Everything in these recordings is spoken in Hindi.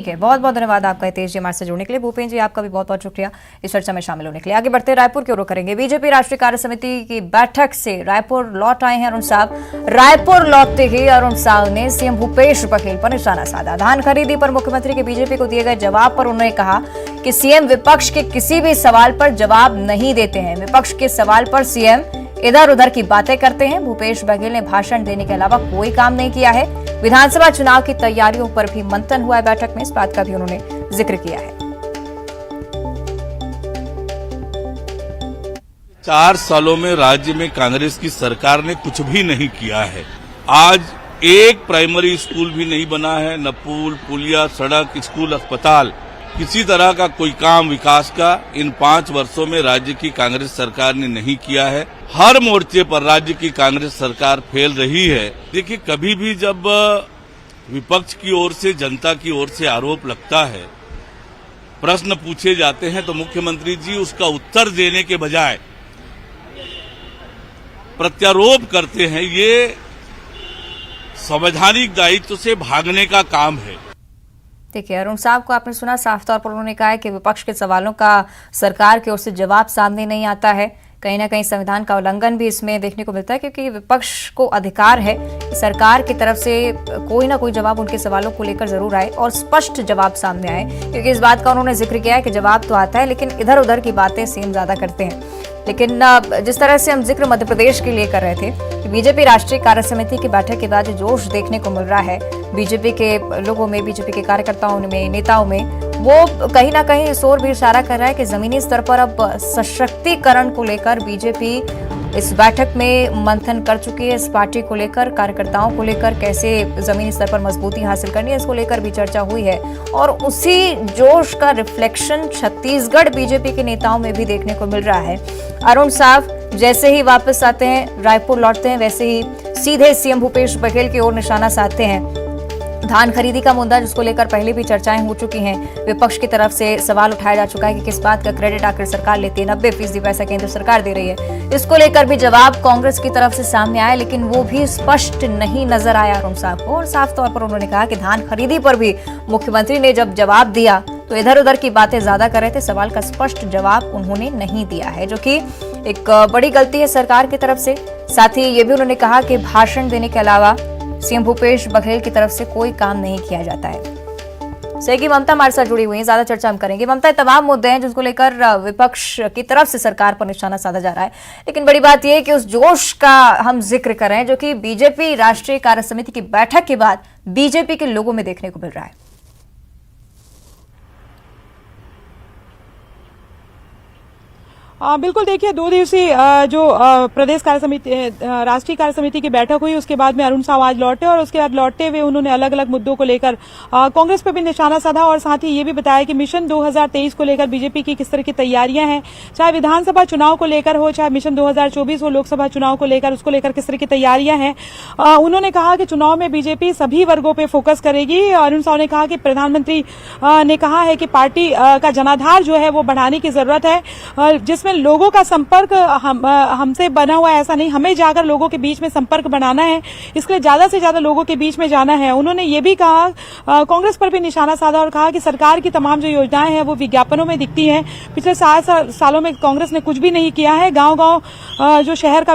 ठीक है, बहुत बहुत धन्यवाद आपका हितेश जी हमारे से जुड़ने के लिए। भूपेन जी आपका भी बहुत बहुत शुक्रिया इस चर्चा में शामिल होने के लिए। आगे बढ़ते रायपुर की ओर करेंगे। बीजेपी राष्ट्रीय कार्य समिति की बैठक से रायपुर लौट आए हैं अरुण साहब। रायपुर लौटते ही अरुण साहब ने सीएम भूपेश बघेल पर निशाना साधा। धान खरीदी पर मुख्यमंत्री के बीजेपी को दिए गए जवाब पर उन्होंने कहा कि सीएम विपक्ष के किसी भी सवाल पर जवाब नहीं देते हैं। विपक्ष के सवाल पर सीएम इधर उधर की बातें करते हैं। भूपेश बघेल ने भाषण देने के अलावा कोई काम नहीं किया है। विधानसभा चुनाव की तैयारियों पर भी मंथन हुआ है बैठक में, इस बात का भी उन्होंने जिक्र किया है। 4 सालों में राज्य में कांग्रेस की सरकार ने कुछ भी नहीं किया है। आज एक प्राइमरी स्कूल भी नहीं बना है, न पुल, पुलिया, सड़क, स्कूल, अस्पताल, किसी तरह का कोई काम विकास का इन 5 वर्षों में राज्य की कांग्रेस सरकार ने नहीं किया है। हर मोर्चे पर राज्य की कांग्रेस सरकार फेल रही है। देखिए, कभी भी जब विपक्ष की ओर से, जनता की ओर से आरोप लगता है, प्रश्न पूछे जाते हैं, तो मुख्यमंत्री जी उसका उत्तर देने के बजाय प्रत्यारोप करते हैं। ये संवैधानिक दायित्व से भागने का काम है। देखिए, अरुण साहब को आपने सुना, साफ तौर पर उन्होंने कहा है कि विपक्ष के सवालों का सरकार की ओर से जवाब सामने नहीं आता है। कहीं ना कहीं संविधान का उल्लंघन भी इसमें देखने को मिलता है, क्योंकि विपक्ष को अधिकार है कि सरकार की तरफ से कोई ना कोई जवाब उनके सवालों को लेकर जरूर आए और स्पष्ट जवाब सामने आए। क्योंकि इस बात का उन्होंने जिक्र किया है कि जवाब तो आता है, लेकिन इधर उधर की बातें सीएम ज्यादा करते हैं। लेकिन जिस तरह से हम जिक्र मध्य प्रदेश के लिए कर रहे थे कि बीजेपी राष्ट्रीय कार्य समिति की बैठक के बाद जो जोश देखने को मिल रहा है बीजेपी के लोगों में, बीजेपी के कार्यकर्ताओं में, नेताओं में, वो कहीं ना कहीं इस ओर भी इशारा कर रहा है कि जमीनी स्तर पर अब सशक्तिकरण को लेकर बीजेपी इस बैठक में मंथन कर चुकी है। इस पार्टी को लेकर, कार्यकर्ताओं को लेकर कैसे जमीनी स्तर पर मजबूती हासिल करनी है, इसको लेकर भी चर्चा हुई है। और उसी जोश का रिफ्लेक्शन छत्तीसगढ़ बीजेपी के नेताओं में भी देखने को मिल रहा है। अरुण साहब जैसे ही वापस आते हैं, रायपुर लौटते हैं, वैसे ही सीधे सीएम भूपेश बघेल की ओर निशाना साधते हैं। धान खरीदी का मुद्दा, जिसको लेकर पहले भी चर्चाएं हो चुकी हैं, विपक्ष की तरफ से सवाल उठाया जा चुका है कि किस बात का क्रेडिट आखिर सरकार लेती है। 90% पैसा केंद्र सरकार दे रही है। इसको लेकर भी जवाब कांग्रेस की तरफ से सामने आया, लेकिन वो भी स्पष्ट नहीं नजर आया अरुण साहब को। और साफ तौर पर उन्होंने कहा कि धान खरीदी पर भी मुख्यमंत्री ने जब जवाब दिया तो इधर उधर की बातें ज्यादा कर रहे थे, सवाल का स्पष्ट जवाब उन्होंने नहीं दिया है, जो कि एक बड़ी गलती है सरकार की तरफ से। साथ ही ये भी उन्होंने कहा कि भाषण देने के अलावा सीएम भूपेश बघेल की तरफ से कोई काम नहीं किया जाता है। सहयोगी ममता हमारे साथ जुड़ी हुई है, ज्यादा चर्चा हम करेंगे। ममता, तमाम मुद्दे हैं जिसको लेकर विपक्ष की तरफ से सरकार पर निशाना साधा जा रहा है, लेकिन बड़ी बात यह है कि उस जोश का हम जिक्र कर रहे हैं जो कि बीजेपी राष्ट्रीय कार्य समिति की बैठक के बाद बीजेपी के लोगों में देखने को मिल रहा है। बिल्कुल, देखिए, 2 दिवसीय जो प्रदेश कार्य समिति, राष्ट्रीय कार्य समिति की बैठक हुई, उसके बाद में अरुण साहब आज लौटे और उसके बाद लौटते हुए उन्होंने अलग अलग मुद्दों को लेकर कांग्रेस पर भी निशाना साधा और साथ ही ये भी बताया कि मिशन 2023 को लेकर बीजेपी की किस तरह की तैयारियां हैं, चाहे विधानसभा चुनाव को लेकर हो, चाहे मिशन 2024 हो, लोकसभा चुनाव को लेकर, उसको लेकर किस तरह की तैयारियां हैं। उन्होंने कहा कि चुनाव में बीजेपी सभी वर्गों पर फोकस करेगी। अरुण साहब ने कहा कि प्रधानमंत्री ने कहा है कि पार्टी का जनाधार जो है वो बढ़ाने की जरूरत है, जिसमें लोगों का संपर्क हमसे बना हुआ है, ऐसा नहीं, हमें जाकर लोगों के बीच में संपर्क बनाना है, इसके लिए ज्यादा से ज्यादा लोगों के बीच में जाना है। उन्होंने ये भी कहा, कांग्रेस पर भी निशाना साधा और कहा कि सरकार की तमाम जो योजनाएं हैं वो विज्ञापनों में दिखती हैं। पिछले 7 सालों में कांग्रेस ने कुछ भी नहीं किया है। गांव-गांव जो शहर का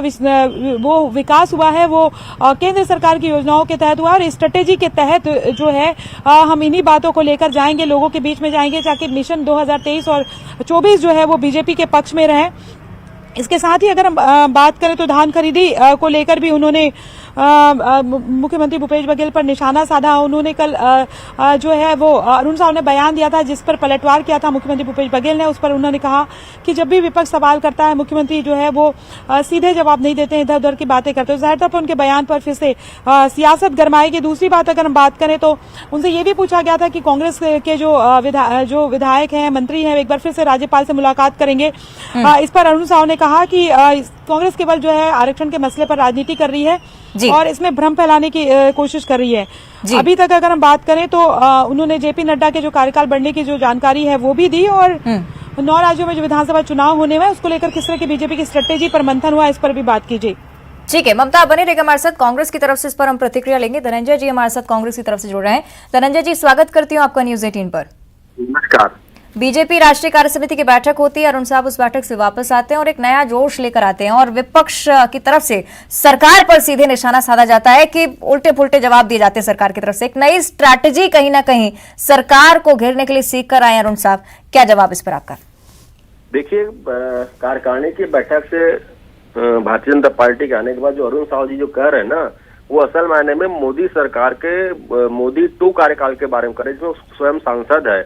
वो विकास हुआ है वो केंद्र सरकार की योजनाओं के तहत हुआ और स्ट्रेटेजी के तहत जो है हम इन्हीं बातों को लेकर जाएंगे, लोगों के बीच में जाएंगे, ताकि मिशन 2023 और 24 जो है वो बीजेपी के पक्ष में रहे। इसके साथ ही अगर हम बात करें तो धान खरीदी को लेकर भी उन्होंने मुख्यमंत्री भूपेश बघेल पर निशाना साधा। उन्होंने कल जो है वो अरुण साहब ने बयान दिया था जिस पर पलटवार किया था मुख्यमंत्री भूपेश बघेल ने। उस पर उन्होंने कहा कि जब भी विपक्ष सवाल करता है, मुख्यमंत्री जो है वो सीधे जवाब नहीं देते हैं, इधर उधर की बातें करते हैं। जाहिर तौर पर उनके बयान पर फिर से सियासत गरमाएगी। दूसरी बात अगर हम बात करें तो उनसे ये भी पूछा गया था कि कांग्रेस के जो विधायक हैं, मंत्री हैं, एक बार फिर से राज्यपाल से मुलाकात करेंगे। इस पर अरुण साहब ने कहा कि कांग्रेस केवल जो है आरक्षण के मसले पर राजनीति कर रही है और इसमें भ्रम फैलाने की कोशिश कर रही है। अभी तक अगर हम बात करें तो उन्होंने जेपी नड्डा के जो कार्यकाल बढ़ने की जो जानकारी है वो भी दी और 9 राज्यों में जो विधानसभा चुनाव होने में उसको लेकर किस तरह की बीजेपी की स्ट्रेटेजी पर मंथन हुआ, इस पर भी बात कीजिए। ठीक है, ममता बने रहेगा हमारे साथ। कांग्रेस की तरफ से इस पर हम प्रतिक्रिया लेंगे। धनंजय जी हमारे साथ कांग्रेस की तरफ से जुड़ रहे हैं। धनंजय जी, स्वागत करती हूँ आपका न्यूज 18 पर। नमस्कार। बीजेपी राष्ट्रीय कार्य समिति की बैठक होती है, अरुण साहब उस बैठक से वापस आते हैं और एक नया जोश लेकर आते हैं और विपक्ष की तरफ से सरकार पर सीधे निशाना साधा जाता है कि उल्टे पुल्टे जवाब दिए जाते हैं सरकार की तरफ से। एक नई स्ट्रैटेजी कहीं ना कहीं सरकार को घेरने के लिए सीख कर आए अरुण साहब, क्या जवाब इस पर आपका? देखिए, कार्यकारिणी की बैठक से भारतीय जनता पार्टी के आने के बाद जो अरुण साहु जी जो कह रहे हैं ना, वो असल मायने में मोदी सरकार के मोदी 2 कार्यकाल के बारे में कर रहे हैं, जिसमें स्वयं सांसद है।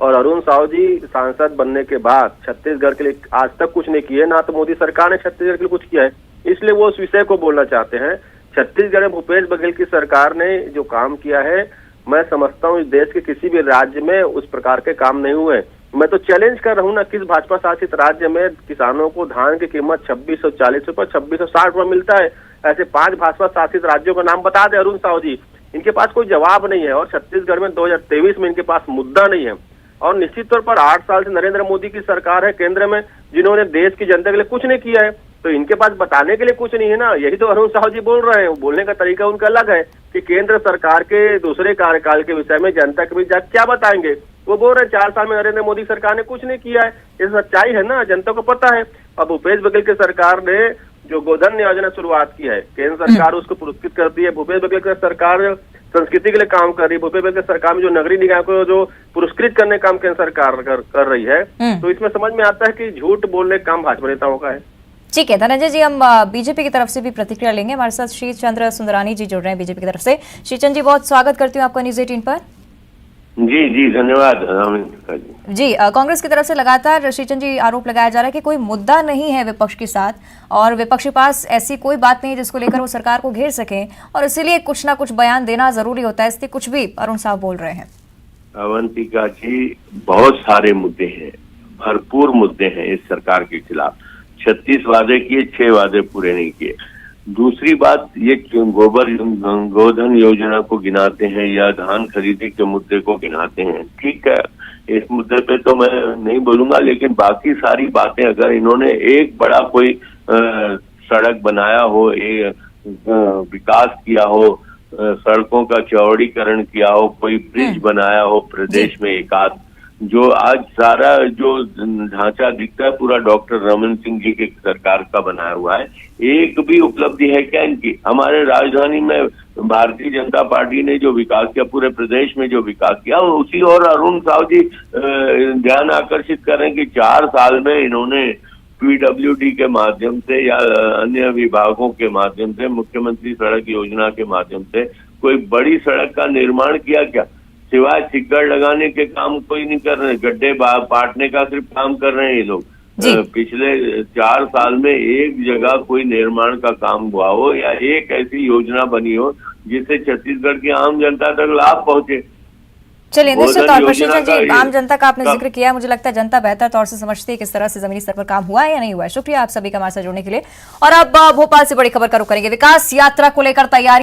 और अरुण साहु जी सांसद बनने के बाद छत्तीसगढ़ के लिए आज तक कुछ नहीं किए, ना तो मोदी सरकार ने छत्तीसगढ़ के लिए कुछ किया है, इसलिए वो उस विषय को बोलना चाहते हैं। छत्तीसगढ़ में भूपेश बघेल की सरकार ने जो काम किया है, मैं समझता हूँ इस देश के किसी भी राज्य में उस प्रकार के काम नहीं हुए। मैं तो चैलेंज कर रहा हूँ ना, किस भाजपा शासित राज्य में किसानों को धान की कीमत 2640 रुपए 2660 रुपए मिलता है? ऐसे 5 भाजपा शासित राज्यों का नाम बता दे अरुण साहु जी। इनके पास कोई जवाब नहीं है और छत्तीसगढ़ में 2023 में इनके पास मुद्दा नहीं है। और निश्चित तौर पर 8 साल से नरेंद्र मोदी की सरकार है केंद्र में, जिन्होंने देश की जनता के लिए कुछ नहीं किया है, तो इनके पास बताने के लिए कुछ नहीं है ना। यही तो अरुण साहु जी बोल रहे हैं। बोलने का तरीका उनका अलग है कि केंद्र सरकार के दूसरे कार्यकाल के विषय में जनता के बीच जाकर क्या बताएंगे। वो बोल रहे हैं 4 साल में नरेंद्र मोदी सरकार ने कुछ नहीं किया है। ये सच्चाई है ना, जनता को पता है। अब भूपेश बघेल की सरकार ने जो गोधन योजना शुरुआत की है, केंद्र सरकार उसको पुरस्कृत करती है। भूपेश बघेल की सरकार संस्कृति के लिए काम कर रही है। भूपेश बघेल की सरकार में जो नगरीय निकाय को जो पुरस्कृत करने का काम केंद्र सरकार कर रही है, तो इसमें समझ में आता है कि झूठ बोलने का काम भाजपा नेताओं का है। ठीक है धनंजय जी, हम बीजेपी की तरफ से भी प्रतिक्रिया लेंगे। हमारे साथ श्री चंद्र सुंदरानी जी जुड़ रहे हैं बीजेपी की तरफ से। श्री चंद्र जी, बहुत स्वागत करती हूँ आपका न्यूज 18 पर। जी धन्यवाद। जी, कांग्रेस की तरफ से लगातार श्रीचंद जी आरोप लगाया जा रहा है कि कोई मुद्दा नहीं है विपक्ष के साथ और विपक्ष के पास ऐसी कोई बात नहीं है जिसको लेकर वो सरकार को घेर सके और इसीलिए कुछ ना कुछ बयान देना जरूरी होता है, इसलिए कुछ भी अरुण साहब बोल रहे हैं। अवंतिका जी, बहुत सारे मुद्दे हैं, भरपूर मुद्दे हैं इस सरकार के खिलाफ। 36 वादे किए, 6 वादे पूरे नहीं किए। दूसरी बात, ये गोधन योजना को गिनाते हैं या धान खरीदी के मुद्दे को गिनाते हैं, ठीक है, इस मुद्दे पे तो मैं नहीं बोलूंगा, लेकिन बाकी सारी बातें अगर इन्होंने एक बड़ा कोई सड़क बनाया हो, विकास किया हो, सड़कों का चौड़ीकरण किया हो, कोई ब्रिज बनाया हो प्रदेश में एकाध, जो आज सारा जो ढांचा दिखता है पूरा डॉक्टर रमन सिंह जी की सरकार का बनाया हुआ है, एक भी उपलब्धि है क्या इनकी? हमारे राजधानी में भारतीय जनता पार्टी ने जो विकास किया, पूरे प्रदेश में जो विकास किया, उसी और अरुण साहु जी ध्यान आकर्षित कर रहे हैं कि 4 साल में इन्होंने पीडब्ल्यूडी के माध्यम से या अन्य विभागों के माध्यम से, मुख्यमंत्री सड़क योजना के माध्यम से कोई बड़ी सड़क का निर्माण किया क्या? सिवाय सिक्कड़ लगाने के काम कोई नहीं कर रहे, गड्ढे पाटने का सिर्फ काम कर रहे हैं ये लोग। पिछले 4 साल में एक जगह कोई निर्माण का काम हुआ हो या एक ऐसी योजना बनी हो जिससे छत्तीसगढ़ की आम जनता तक लाभ पहुंचे। चलिए, निश्चित तौर पर श्रीचंद जी, आम जनता का आपने जिक्र किया, मुझे लगता है जनता बेहतर तौर से समझती है किस तरह से जमीनी स्तर पर काम हुआ है या नहीं हुआ है। शुक्रिया आप सभी का हमारे साथ जुड़ने के लिए। और अब भोपाल से बड़ी खबर का रुख करेंगे। विकास यात्रा को लेकर तैयारी